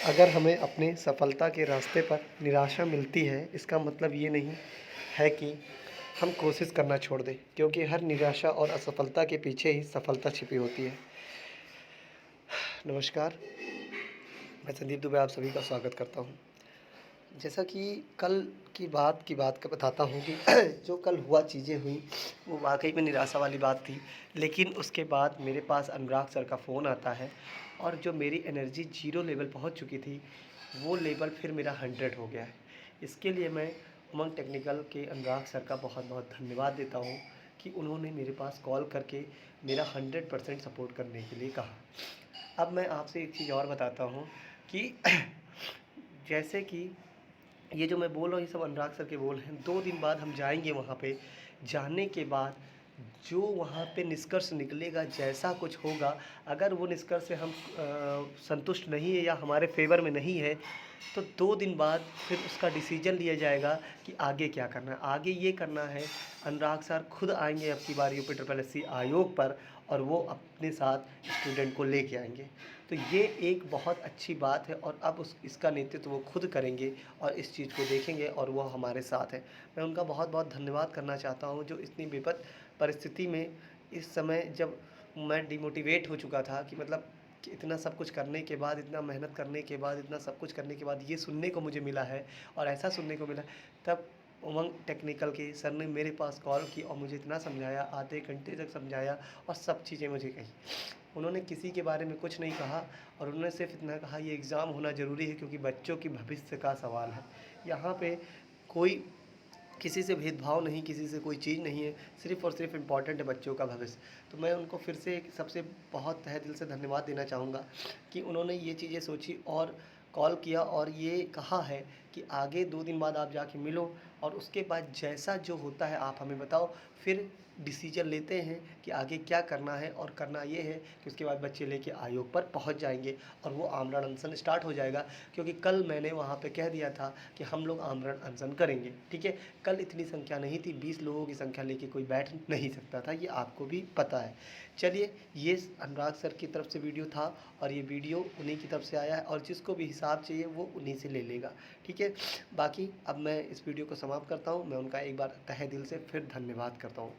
अगर हमें अपने सफलता के रास्ते पर निराशा मिलती है, इसका मतलब ये नहीं है कि हम कोशिश करना छोड़ दें, क्योंकि हर निराशा और असफलता के पीछे ही सफलता छिपी होती है। नमस्कार, मैं संदीप दुबे आप सभी का स्वागत करता हूँ। जैसा कि कल की बात का बताता हूँ कि जो कल हुआ चीज़ें हुई, वो वाक़ई में निराशा वाली बात थी। लेकिन उसके बाद मेरे पास अनुराग सर का फ़ोन आता है और जो मेरी एनर्जी ज़ीरो लेवल पहुँच चुकी थी, वो लेवल फिर मेरा 100 हो गया है। इसके लिए मैं उमंग टेक्निकल के अनुराग सर का बहुत-बहुत धन्यवाद देता हूँ कि उन्होंने मेरे पास कॉल करके मेरा 100% सपोर्ट करने के लिए कहा। अब मैं आपसे एक चीज़ और बताता हूँ कि जैसे कि ये जो मैं बोल रहा हूँ, ये सब अनुराग सर के बोल हैं। 2 दिन बाद हम जाएँगे वहाँ पे, जाने के बाद जो वहाँ पे निष्कर्ष निकलेगा, जैसा कुछ होगा, अगर वो निष्कर्ष से हम संतुष्ट नहीं है या हमारे फ़ेवर में नहीं है, तो 2 दिन बाद फिर उसका डिसीज़न लिया जाएगा कि आगे क्या करना है। आगे ये करना है, अनुराग सर खुद आएँगे अब की बार यूपी ट्रिपल एससी आयोग पर और वो अपने साथ स्टूडेंट को लेके आएँगे। तो ये एक बहुत अच्छी बात है और अब इसका नेतृत्व वो खुद करेंगे और इस चीज़ को देखेंगे और वो हमारे साथ हैं। मैं उनका बहुत-बहुत धन्यवाद करना चाहता हूँ, जो इतनी विपद परिस्थिति में इस समय जब मैं डिमोटिवेट हो चुका था कि मतलब कि इतना सब कुछ करने के बाद, इतना मेहनत करने के बाद, इतना सब कुछ करने के बाद ये सुनने को मुझे मिला है और ऐसा सुनने को मिला, तब उमंग टेक्निकल के सर ने मेरे पास कॉल की और मुझे इतना समझाया, आधे घंटे तक समझाया और सब चीज़ें मुझे कही। उन्होंने किसी के बारे में कुछ नहीं कहा और उन्होंने सिर्फ इतना कहा, ये एग्ज़ाम होना ज़रूरी है क्योंकि बच्चों की भविष्य का सवाल है। यहाँ पे कोई किसी से भेदभाव नहीं, किसी से कोई चीज़ नहीं है, सिर्फ़ और सिर्फ़ इम्पोर्टेंट है बच्चों का भविष्य। तो मैं उनको फिर से सबसे बहुत तहे दिल से धन्यवाद देना चाहूँगा कि उन्होंने ये चीज़ें सोची और कॉल किया और ये कहा है कि आगे 2 दिन बाद आप जाके मिलो और उसके बाद जैसा जो होता है आप हमें बताओ, फिर डिसीज़न लेते हैं कि आगे क्या करना है। और करना ये है कि उसके बाद बच्चे लेके आयोग पर पहुँच जाएँगे और वो आमरण अनशन स्टार्ट हो जाएगा, क्योंकि कल मैंने वहाँ पे कह दिया था कि हम लोग आमरण अनशन करेंगे, ठीक है? कल इतनी संख्या नहीं थी, 20 लोगों की संख्या लेके कोई बैठ नहीं सकता था, ये आपको भी पता है। चलिए, ये अनुराग सर की तरफ से वीडियो था और ये वीडियो उन्हीं की तरफ से आया है और जिसको भी हिसाब चाहिए वो उन्हीं से ले लेगा, ठीक है? बाकी अब मैं इस वीडियो को समाप्त करता हूँ। मैं उनका एक बार तहे दिल से फिर धन्यवाद करता हूँ।